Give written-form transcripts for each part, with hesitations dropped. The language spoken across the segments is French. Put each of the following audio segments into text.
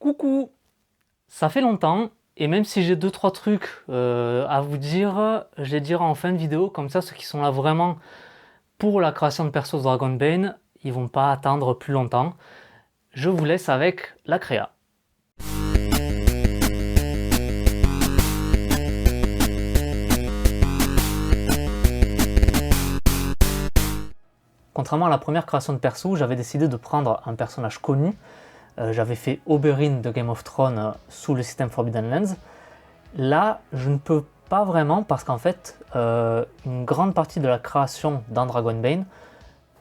Coucou! Ça fait longtemps, et même si j'ai 2-3 trucs à vous dire, je les dirai en fin de vidéo, comme ça ceux qui sont là vraiment pour la création de perso de Dragonbane, ils vont pas attendre plus longtemps. Je vous laisse avec la créa. Contrairement à la première création de perso, j'avais décidé de prendre un personnage connu. J'avais fait Oberyn de Game of Thrones sous le système Forbidden Lands. Là, je ne peux pas vraiment parce qu'en fait, une grande partie de la création dans Dragonbane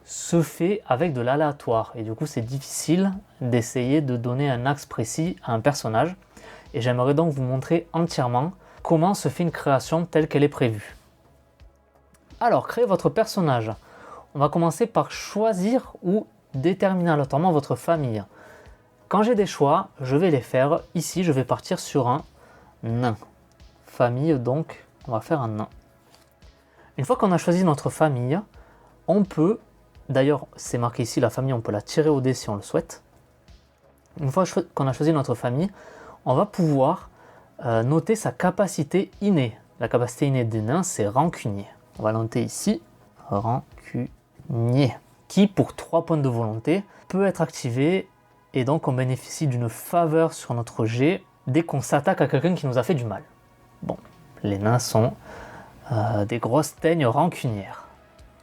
se fait avec de l'aléatoire. Et du coup, c'est difficile d'essayer de donner un axe précis à un personnage. Et j'aimerais donc vous montrer entièrement comment se fait une création telle qu'elle est prévue. Alors, créer votre personnage. On va commencer par choisir ou déterminer aléatoirement votre famille. Quand j'ai des choix, je vais les faire. Ici, je vais partir sur un nain. Famille, donc, on va faire un nain. Une fois qu'on a choisi notre famille, on peut, d'ailleurs, c'est marqué ici, la famille, on peut la tirer au dé si on le souhaite. Une fois qu'on a choisi notre famille, on va pouvoir noter sa capacité innée. La capacité innée des nains, c'est rancunier. On va noter ici, rancunier, qui, pour 3 points de volonté, peut être activé, et donc on bénéficie d'une faveur sur notre jet dès qu'on s'attaque à quelqu'un qui nous a fait du mal. Bon, les nains sont des grosses teignes rancunières.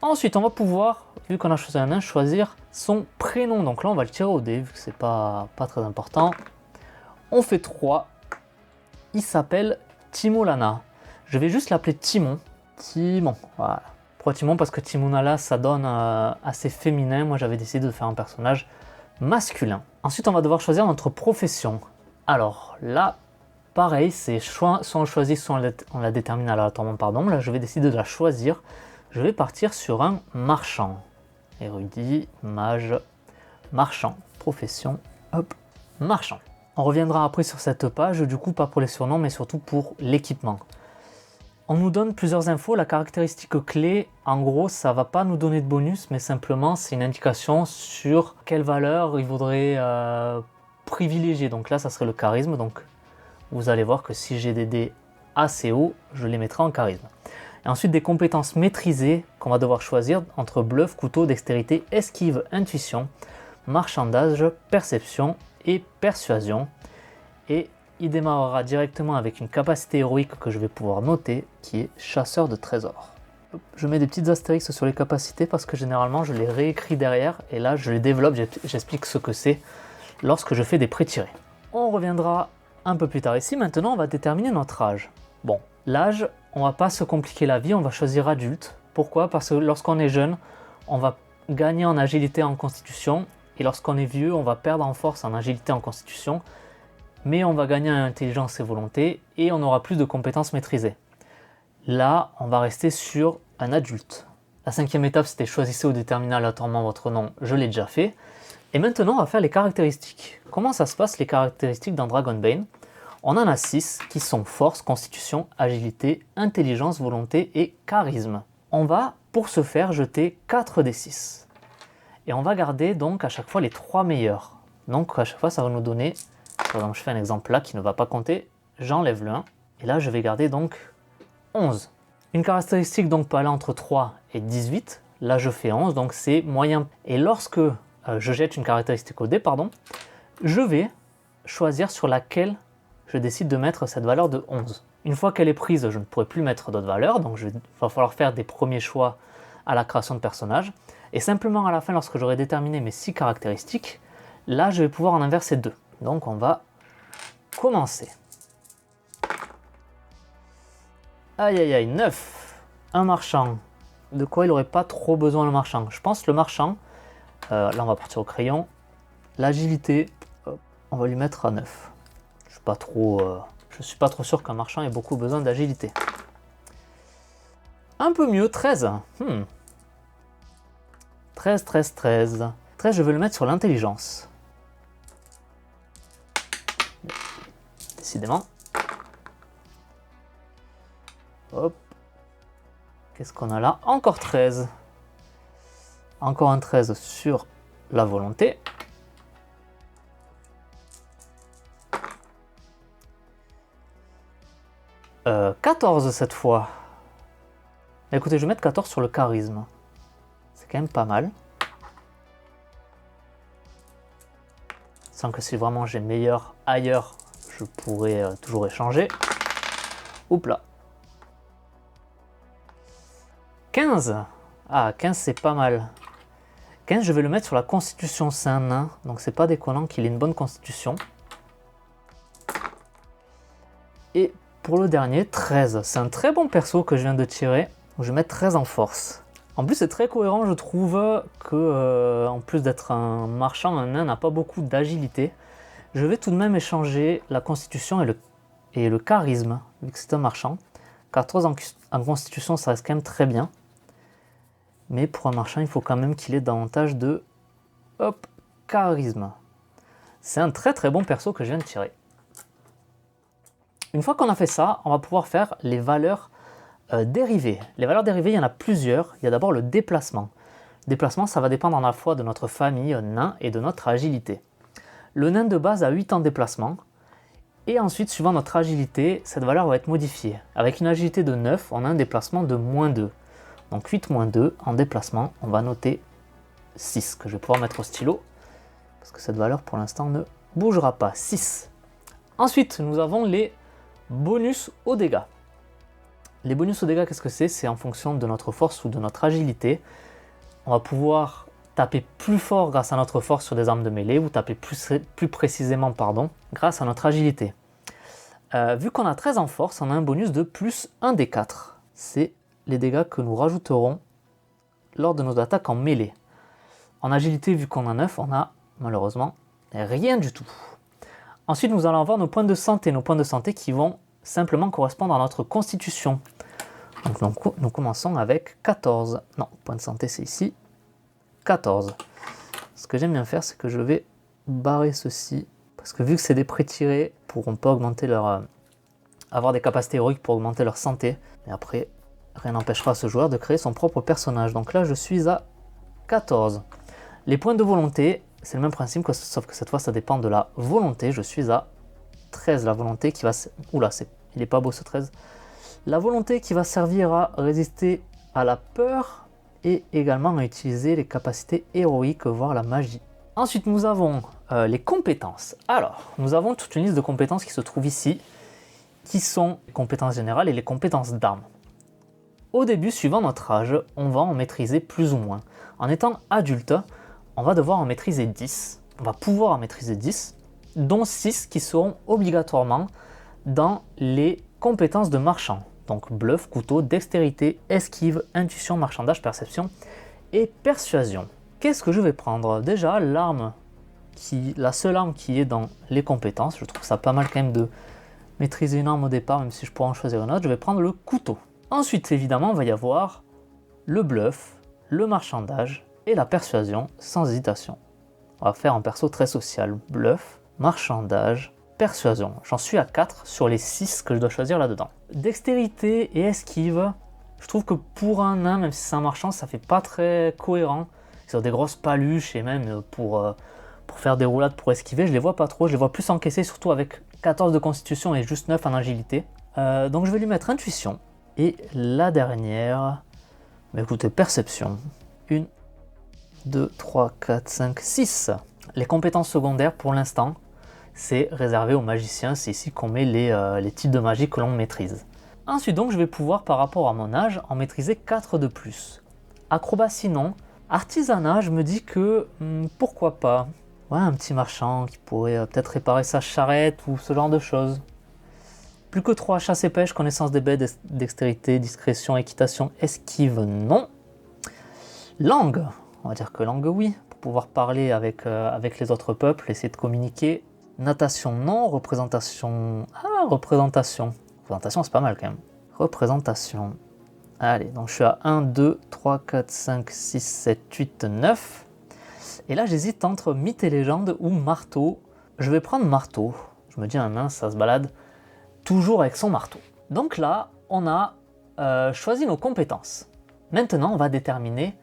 Ensuite, on va pouvoir, vu qu'on a choisi un nain, choisir son prénom. Donc là, on va le tirer au dé, vu que c'est pas très important. On fait 3. Il s'appelle Timolana. Je vais juste l'appeler Timon. Timon, voilà. Pourquoi Timon? Parce que Timonala, ça donne assez féminin. Moi, j'avais décidé de faire un personnage masculin. Ensuite, on va devoir choisir notre profession. Alors là, pareil, c'est soit on le choisit, soit on la détermine aléatoirement, pardon. Là, je vais décider de la choisir. Je vais partir sur un marchand. Érudit, mage, marchand. Profession, hop, marchand. On reviendra après sur cette page, du coup, pas pour les surnoms, mais surtout pour l'équipement. On nous donne plusieurs infos. La caractéristique clé, en gros, ça va pas nous donner de bonus, mais simplement, c'est une indication sur quelle valeur il vaudrait privilégier. Donc là, ça serait le charisme. Donc, vous allez voir que si j'ai des dés assez hauts, je les mettrai en charisme. Et ensuite, des compétences maîtrisées qu'on va devoir choisir entre bluff, couteau, dextérité, esquive, intuition, marchandage, perception et persuasion. Et il démarrera directement avec une capacité héroïque que je vais pouvoir noter, qui est chasseur de trésors. Je mets des petites astérix sur les capacités parce que généralement je les réécris derrière et là je les développe, j'explique ce que c'est lorsque je fais des pré-tirés. On reviendra un peu plus tard ici. Maintenant on va déterminer notre âge. Bon, l'âge, on va pas se compliquer la vie, on va choisir adulte. Pourquoi? Parce que lorsqu'on est jeune, on va gagner en agilité et en constitution, et lorsqu'on est vieux, on va perdre en force, en agilité et en constitution, mais on va gagner en intelligence et volonté, et on aura plus de compétences maîtrisées. Là, on va rester sur un adulte. La 5e étape, c'était choisissez ou déterminez aléatoirement votre nom, je l'ai déjà fait. Et maintenant, on va faire les caractéristiques. Comment ça se passe les caractéristiques dans Dragonbane? On en a 6 qui sont force, constitution, agilité, intelligence, volonté et charisme. On va, pour ce faire, jeter 4 des 6. Et on va garder donc à chaque fois les 3 meilleurs. Donc à chaque fois, ça va nous donner, par exemple, je fais un exemple là qui ne va pas compter, j'enlève le 1. Et là, je vais garder donc 11. Une caractéristique donc peut aller entre 3 et 18. Là, je fais 11, donc c'est moyen. Et lorsque je jette une caractéristique au dé, je vais choisir sur laquelle je décide de mettre cette valeur de 11. Une fois qu'elle est prise, je ne pourrai plus mettre d'autres valeurs, donc il va falloir faire des premiers choix à la création de personnage. Et simplement à la fin, lorsque j'aurai déterminé mes 6 caractéristiques, là je vais pouvoir en inverser 2. Donc on va commencer. Aïe aïe aïe, 9. Un marchand. De quoi il n'aurait pas trop besoin le marchand? Je pense le marchand, là on va partir au crayon. L'agilité, on va lui mettre à 9. Je suis pas trop sûr qu'un marchand ait beaucoup besoin d'agilité. Un peu mieux, 13. 13. 13, je vais le mettre sur l'intelligence. Décidément. Hop. Qu'est-ce qu'on a là? Encore 13. Encore un 13 sur la volonté. 14 cette fois. Écoutez, je vais mettre 14 sur le charisme. C'est quand même pas mal. Sans que si vraiment j'ai meilleur ailleurs, je pourrais toujours échanger. Oups là. 15. Ah, 15 c'est pas mal. 15, je vais le mettre sur la constitution. C'est un nain, donc c'est pas déconnant qu'il ait une bonne constitution. Et pour le dernier, 13. C'est un très bon perso que je viens de tirer. Je vais mettre 13 en force. En plus, c'est très cohérent, je trouve, que en plus d'être un marchand, un nain n'a pas beaucoup d'agilité. Je vais tout de même échanger la constitution et le charisme, vu que c'est un marchand. 14 en constitution, ça reste quand même très bien. Mais pour un marchand, il faut quand même qu'il ait davantage de charisme. C'est un très très bon perso que je viens de tirer. Une fois qu'on a fait ça, on va pouvoir faire les valeurs dérivées. Les valeurs dérivées, il y en a plusieurs. Il y a d'abord le déplacement. Le déplacement, ça va dépendre à la fois de notre famille nain et de notre agilité. Le nain de base a 8 en déplacement. Et ensuite, suivant notre agilité, cette valeur va être modifiée. Avec une agilité de 9, on a un déplacement de -2. Donc 8 - 2, en déplacement, on va noter 6, que je vais pouvoir mettre au stylo, parce que cette valeur pour l'instant ne bougera pas, 6. Ensuite, nous avons les bonus aux dégâts. Les bonus aux dégâts, qu'est-ce que c'est? C'est en fonction de notre force ou de notre agilité. On va pouvoir taper plus fort grâce à notre force sur des armes de mêlée, ou taper plus précisément grâce à notre agilité. Vu qu'on a 13 en force, on a un bonus de plus 1 des 4. C'est les dégâts que nous rajouterons lors de nos attaques en mêlée. En agilité, vu qu'on a 9, on a malheureusement rien du tout. Ensuite, nous allons avoir nos points de santé. Nos points de santé qui vont simplement correspondre à notre constitution. Donc nous commençons avec 14. Non, point de santé c'est ici. 14. Ce que j'aime bien faire, c'est que je vais barrer ceci. Parce que vu que c'est des pré-tirés, ils pourront pas augmenter leur... avoir des capacités héroïques pour augmenter leur santé. Et après, rien n'empêchera ce joueur de créer son propre personnage. Donc là, je suis à 14. Les points de volonté, c'est le même principe, sauf que cette fois, ça dépend de la volonté. Je suis à 13. La volonté qui va... Oula, il est pas beau ce 13. La volonté qui va servir à résister à la peur et également à utiliser les capacités héroïques, voire la magie. Ensuite, nous avons les compétences. Alors, nous avons toute une liste de compétences qui se trouve ici, qui sont les compétences générales et les compétences d'armes. Au début, suivant notre âge, on va en maîtriser plus ou moins. En étant adulte, on va devoir en maîtriser 10. On va pouvoir en maîtriser 10, dont 6 qui seront obligatoirement dans les compétences de marchand. Donc bluff, couteau, dextérité, esquive, intuition, marchandage, perception et persuasion. Qu'est-ce que je vais prendre? Déjà, la seule arme qui est dans les compétences. Je trouve ça pas mal quand même de maîtriser une arme au départ, même si je pourrais en choisir une autre. Je vais prendre le couteau. Ensuite, évidemment, il va y avoir le bluff, le marchandage et la persuasion, sans hésitation. On va faire un perso très social. Bluff, marchandage, persuasion. J'en suis à 4 sur les 6 que je dois choisir là-dedans. Dextérité et esquive, je trouve que pour un nain, même si c'est un marchand, ça fait pas très cohérent. Ils ont des grosses paluches et même pour faire des roulades pour esquiver, je les vois pas trop. Je les vois plus encaisser, surtout avec 14 de constitution et juste 9 en agilité. Donc je vais lui mettre intuition. Et la dernière, bah écoutez, perception. 1, 2, 3, 4, 5, 6. Les compétences secondaires, pour l'instant, c'est réservé aux magiciens. C'est ici qu'on met les types de magie que l'on maîtrise. Ensuite, donc, je vais pouvoir, par rapport à mon âge, en maîtriser 4 de plus. Acrobatie, non. Artisanat, je me dis que pourquoi pas. Ouais, un petit marchand qui pourrait peut-être réparer sa charrette ou ce genre de choses. Plus que 3, chasse et pêche, connaissance des bêtes, dextérité, discrétion, équitation, esquive, non. Langue, on va dire que langue, oui, pour pouvoir parler avec les autres peuples, essayer de communiquer. Natation, non. Représentation, représentation. Représentation, c'est pas mal quand même. Représentation. Allez, donc je suis à 1, 2, 3, 4, 5, 6, 7, 8, 9. Et là, j'hésite entre mythe et légende ou marteau. Je vais prendre marteau. Je me dis, un nain, ça se balade toujours avec son marteau. Donc là, on a choisi nos compétences. Maintenant, on va déterminer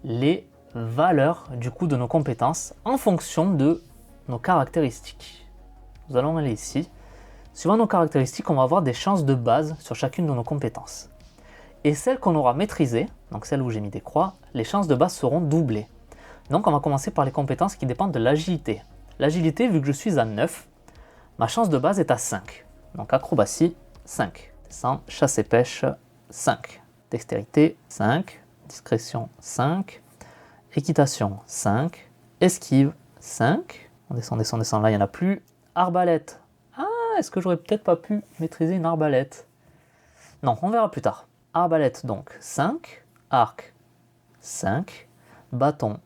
les valeurs du coup de nos compétences en fonction de nos caractéristiques. Nous allons aller ici Suivant nos caractéristiques, on va avoir des chances de base sur chacune de nos compétences. Et celles qu'on aura maîtrisées, donc celles où j'ai mis des croix, les chances de base seront doublées. Donc on va commencer par les compétences qui dépendent de l'agilité. L'agilité, vu que je suis à 9, ma chance de base est à 5. Donc acrobatie, 5. Descente, chasse et pêche, 5. Dextérité, 5. Discrétion, 5. Équitation, 5. Esquive, 5. On descend, descend, descend, là il n'y en a plus. Arbalète. Ah, est-ce que j'aurais peut-être pas pu maîtriser une arbalète? Non, on verra plus tard. Arbalète donc 5. Arc, 5. Bâton,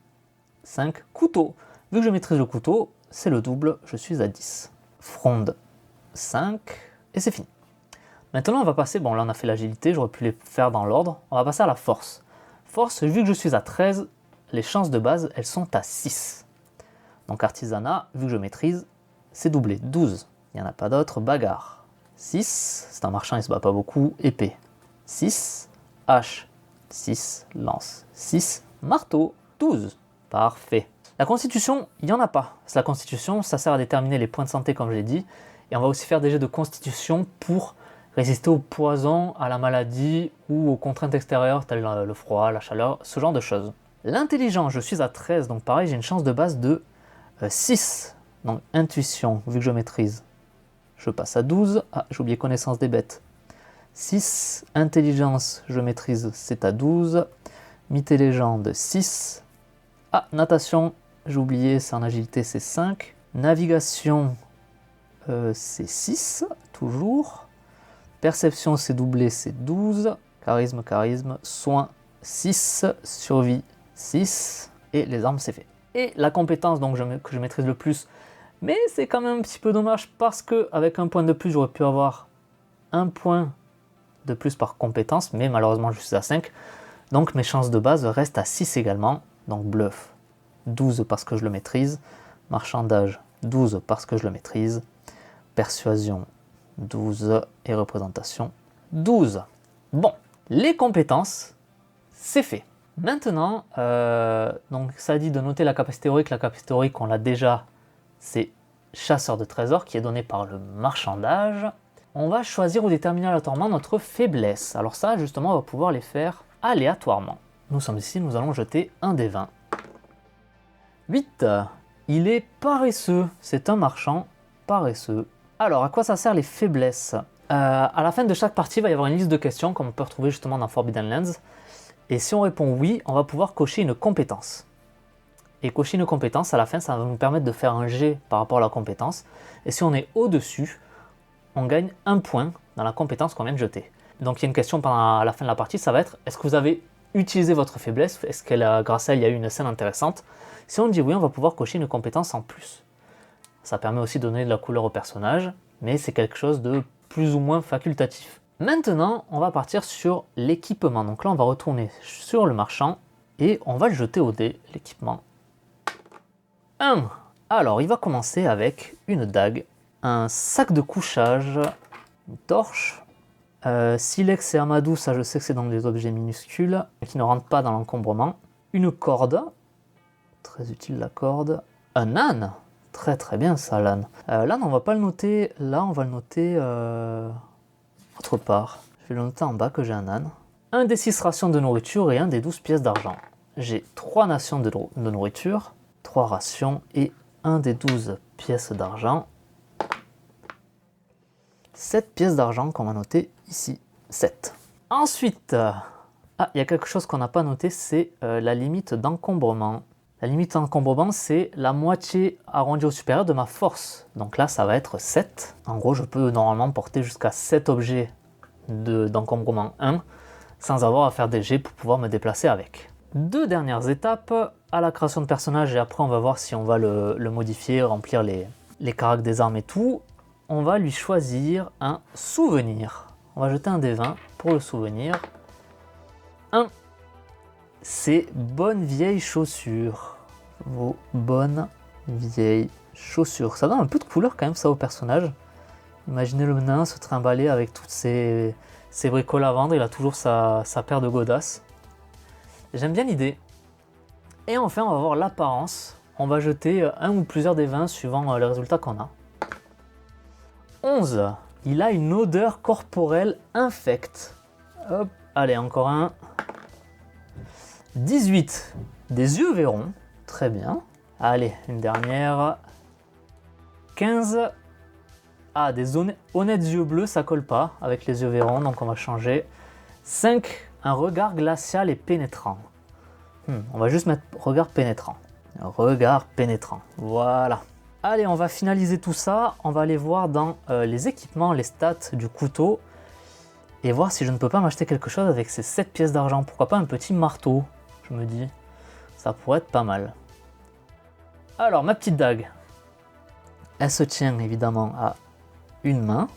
5. Couteau. Vu que je maîtrise le couteau, c'est le double, je suis à 10. Fronde, 5. Et c'est fini. Maintenant, on va passer, bon là on a fait l'agilité, j'aurais pu les faire dans l'ordre. On va passer à la force. Force, vu que je suis à 13, les chances de base, elles sont à 6. Donc artisanat, vu que je maîtrise, c'est doublé, 12. Il n'y en a pas d'autres. Bagarre, 6. C'est un marchand, il se bat pas beaucoup. Épée, 6. Hache, 6. Lance, 6. Marteau, 12. Parfait. La constitution, il n'y en a pas. La constitution, ça sert à déterminer les points de santé, comme je l'ai dit. Et on va aussi faire des jets de constitution pour résister au poison, à la maladie ou aux contraintes extérieures telles le froid, la chaleur, ce genre de choses. L'intelligence, je suis à 13, donc pareil, j'ai une chance de base de 6. Donc intuition, vu que je maîtrise, je passe à 12. Ah, j'ai oublié connaissance des bêtes. 6. Intelligence, je maîtrise, c'est à 12. Mythe et légende, 6. Ah, natation, j'ai oublié, c'est en agilité, c'est 5. Navigation, c'est 6, toujours. Perception, c'est doublé, c'est 12. Charisme, charisme. Soin, 6. Survie, 6. Et les armes, c'est fait. Et la compétence donc, que je maîtrise le plus, mais c'est quand même un petit peu dommage parce qu'avec un point de plus, j'aurais pu avoir un point de plus par compétence, mais malheureusement, je suis à 5. Donc mes chances de base restent à 6 également. Donc bluff, 12 parce que je le maîtrise. Marchandage, 12 parce que je le maîtrise. Persuasion, 12 et représentation 12. Bon, les compétences, c'est fait. Maintenant, donc ça dit de noter la capacité théorique. La capacité théorique, on l'a déjà, c'est chasseur de trésors qui est donné par le marchandage. On va choisir ou déterminer aléatoirement notre faiblesse. Alors ça, justement, on va pouvoir les faire aléatoirement. Nous sommes ici, nous allons jeter un des 20. 8. Il est paresseux. C'est un marchand paresseux. Alors, à quoi ça sert les faiblesses? À la fin de chaque partie, il va y avoir une liste de questions comme on peut retrouver justement dans Forbidden Lands. Et si on répond oui, on va pouvoir cocher une compétence. Et cocher une compétence, à la fin, ça va nous permettre de faire un jet par rapport à la compétence. Et si on est au-dessus, on gagne un point dans la compétence qu'on vient de jeter. Donc il y a une question à la fin de la partie, ça va être, est-ce que vous avez utilisé votre faiblesse? Est-ce que grâce à elle, il y a eu une scène intéressante? Si on dit oui, on va pouvoir cocher une compétence en plus. Ça permet aussi de donner de la couleur au personnage, mais c'est quelque chose de plus ou moins facultatif. Maintenant, on va partir sur l'équipement. Donc là, on va retourner sur le marchand et on va le jeter au dé, l'équipement. 1. Alors, il va commencer avec une dague, un sac de couchage, une torche, silex et amadou, ça je sais que c'est dans des objets minuscules qui ne rentrent pas dans l'encombrement, une corde, très utile la corde, un âne. Très très bien ça, l'âne. L'âne, on va pas le noter là, on va le noter autre part. Je vais le noter en bas que j'ai un âne. Un des 6 rations de nourriture et un des 12 pièces d'argent. J'ai 3 rations de nourriture, 3 rations et un des 12 pièces d'argent. 7 pièces d'argent qu'on va noter ici. 7. Ensuite, il y a quelque chose qu'on n'a pas noté, c'est la limite d'encombrement. La limite d'encombrement, c'est la moitié arrondie au supérieur de ma force. Donc là, ça va être 7. En gros, je peux normalement porter jusqu'à 7 objets d'encombrement 1 sans avoir à faire des jets pour pouvoir me déplacer avec. 2 dernières étapes, à la création de personnage, et après on va voir si on va le modifier, remplir les caractères des armes et tout. On va lui choisir un souvenir. On va jeter un des 20 pour le souvenir. 1. C'est bonnes vieilles chaussures. Vos bonnes vieilles chaussures. Ça donne un peu de couleur quand même ça au personnage. Imaginez le nain se trimballer avec toutes ses bricoles à vendre. Il a toujours sa paire de godasses. J'aime bien l'idée. Et enfin on va voir l'apparence. On va jeter un ou plusieurs des 20 suivant les résultats qu'on a. 11. Il a une odeur corporelle infecte. Hop, allez, encore un. 18. Des yeux verrons. Très bien. Allez, une dernière. 15. Ah, des honnêtes yeux bleus, ça colle pas avec les yeux verrons, donc on va changer. 5. Un regard glacial et pénétrant. On va juste mettre regard pénétrant. Regard pénétrant. Voilà. Allez, on va finaliser tout ça. On va aller voir dans les équipements, les stats du couteau. Et voir si je ne peux pas m'acheter quelque chose avec ces 7 pièces d'argent. Pourquoi pas un petit marteau, je me dis. Ça pourrait être pas mal. Alors, ma petite dague. Elle se tient évidemment à une main.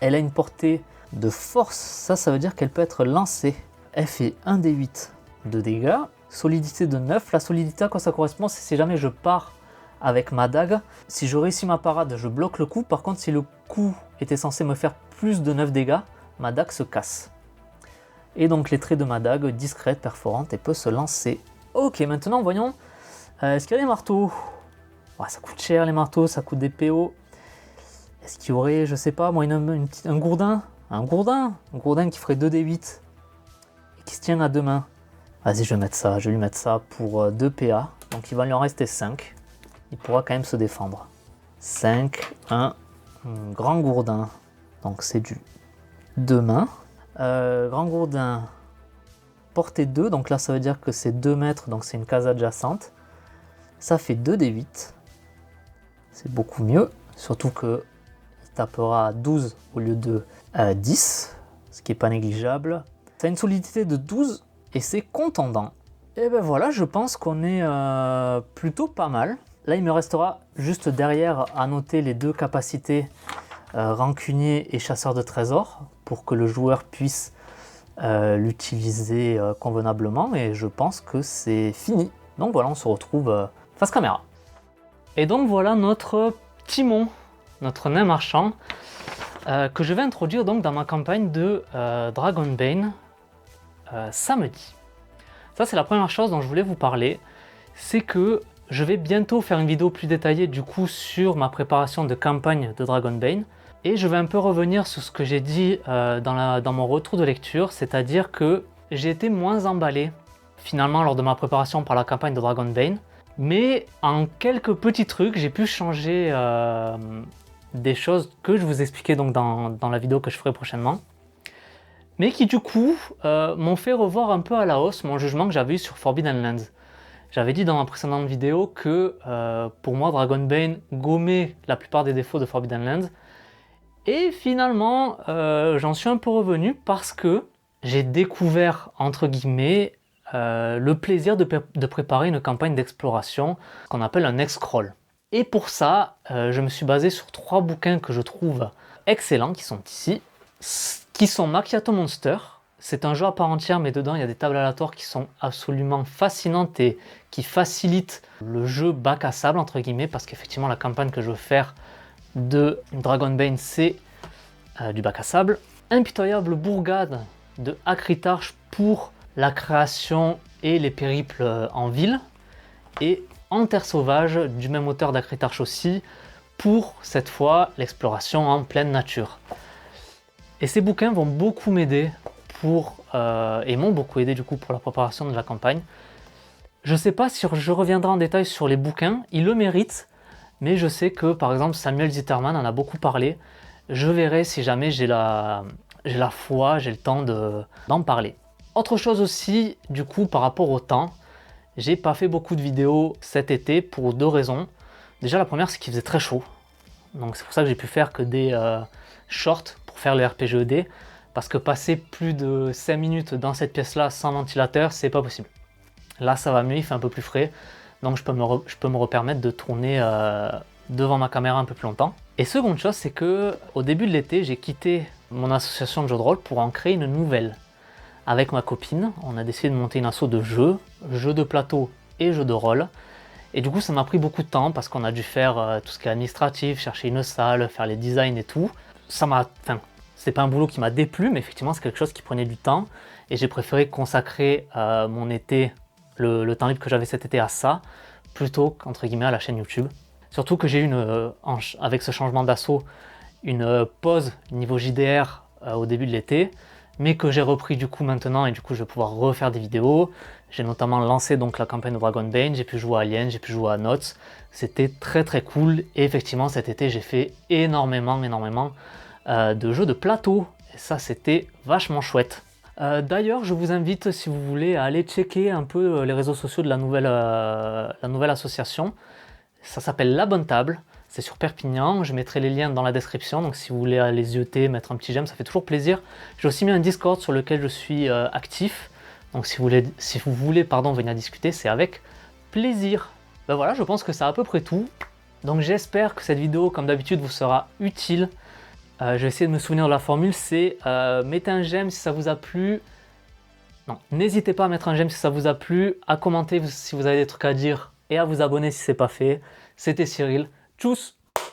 Elle a une portée de force. Ça veut dire qu'elle peut être lancée. Elle fait 1 des 8 de dégâts. Solidité de 9. La solidité, à quoi ça correspond, c'est si jamais je pars avec ma dague. Si je réussis ma parade, je bloque le coup. Par contre, si le coup était censé me faire plus de 9 dégâts, ma dague se casse. Et donc les traits de ma dague, discrète, perforante, et peut se lancer. Ok, maintenant voyons. Est-ce qu'il y a des marteaux? Ouais, ça coûte cher les marteaux, ça coûte des PO. Est-ce qu'il y aurait, je sais pas, moi, un gourdin? Un gourdin qui ferait 2 des 8 et qui se tient à deux mains. Vas-y, je vais lui mettre ça pour 2 PA. Donc il va lui en rester 5. Il pourra quand même se défendre. 5, un grand gourdin. Donc c'est du 2 mains. Grand gourdin, portée 2. Donc là, ça veut dire que c'est 2 mètres. Donc c'est une case adjacente. Ça fait 2 des 8. C'est beaucoup mieux. Surtout que il tapera 12 au lieu de 10. Ce qui n'est pas négligeable. Ça a une solidité de 12 et c'est contondant. Et ben voilà, je pense qu'on est plutôt pas mal. Là, il me restera juste derrière à noter les 2 capacités rancunier et chasseur de trésors pour que le joueur puisse l'utiliser convenablement. Et je pense que c'est fini. Donc voilà, on se retrouve face caméra. Et donc voilà notre Timon, notre nain marchand, que je vais introduire donc dans ma campagne de Dragonbane samedi. Ça, c'est la première chose dont je voulais vous parler, c'est que je vais bientôt faire une vidéo plus détaillée du coup sur ma préparation de campagne de Dragonbane, et je vais un peu revenir sur ce que j'ai dit dans mon retour de lecture, c'est-à-dire que j'ai été moins emballé finalement lors de ma préparation par la campagne de Dragonbane, mais en quelques petits trucs, j'ai pu changer des choses que je vous expliquais donc dans la vidéo que je ferai prochainement, mais qui du coup m'ont fait revoir un peu à la hausse mon jugement que j'avais eu sur Forbidden Lands. J'avais dit dans ma précédente vidéo que pour moi Dragonbane gommait la plupart des défauts de Forbidden Lands, et finalement j'en suis un peu revenu parce que j'ai découvert entre guillemets le plaisir de préparer une campagne d'exploration qu'on appelle un X-Crawl. Et pour ça, je me suis basé sur 3 bouquins que je trouve excellents, qui sont ici, qui sont Macchiato Monster. C'est un jeu à part entière, mais dedans il y a des tables aléatoires qui sont absolument fascinantes et qui facilitent le jeu bac à sable, entre guillemets, parce qu'effectivement la campagne que je veux faire de Dragonbane, c'est du bac à sable. Impitoyable bourgade de Acritarche pour la création et les périples en ville, et En terre sauvage du même auteur d'Acritarche aussi, pour cette fois l'exploration en pleine nature. Et ces bouquins vont beaucoup m'aider et m'ont beaucoup aidé du coup pour la préparation de la campagne. Je sais pas si je reviendrai en détail sur les bouquins, ils le méritent, mais je sais que par exemple Samuel Zitterman en a beaucoup parlé. Je verrai si jamais j'ai la foi, j'ai le temps d'en parler. Autre chose aussi, du coup, par rapport au temps, j'ai pas fait beaucoup de vidéos cet été pour 2 raisons. Déjà, la première, c'est qu'il faisait très chaud. Donc c'est pour ça que j'ai pu faire que des shorts pour faire le RPGED. Parce que passer plus de 5 minutes dans cette pièce-là sans ventilateur, c'est pas possible. Là, ça va mieux, il fait un peu plus frais. Donc je peux me permettre de tourner devant ma caméra un peu plus longtemps. Et seconde chose, c'est que au début de l'été, j'ai quitté mon association de jeux de rôle pour en créer une nouvelle. Avec ma copine, on a décidé de monter une asso de jeux de plateau et jeux de rôle. Et du coup, ça m'a pris beaucoup de temps parce qu'on a dû faire tout ce qui est administratif, chercher une salle, faire les designs et tout. C'est pas un boulot qui m'a déplu, mais effectivement, c'est quelque chose qui prenait du temps. Et j'ai préféré consacrer mon été, le temps libre que j'avais cet été à ça, plutôt qu'entre guillemets à la chaîne YouTube. Surtout que j'ai eu avec ce changement d'assaut une pause niveau JDR au début de l'été, mais que j'ai repris du coup maintenant et du coup je vais pouvoir refaire des vidéos. J'ai notamment lancé donc la campagne de Dragonbane, j'ai pu jouer à Alien, j'ai pu jouer à Notes. C'était très très cool et effectivement cet été j'ai fait énormément de jeux de plateau et ça c'était vachement chouette. D'ailleurs, je vous invite, si vous voulez, à aller checker un peu les réseaux sociaux de la nouvelle association. Ça s'appelle La Bonne Table, c'est sur Perpignan, je mettrai les liens dans la description, donc si vous voulez aller zioter, mettre un petit j'aime, ça fait toujours plaisir. J'ai aussi mis un Discord sur lequel je suis actif, donc si vous voulez venir discuter, c'est avec plaisir. Ben voilà, je pense que c'est à peu près tout. Donc j'espère que cette vidéo, comme d'habitude, vous sera utile. Je vais essayer de me souvenir de la formule, c'est mettez un j'aime si ça vous a plu. Non, n'hésitez pas à mettre un j'aime si ça vous a plu, à commenter si vous avez des trucs à dire et à vous abonner si c'est pas fait. C'était Cyril. Tchuss!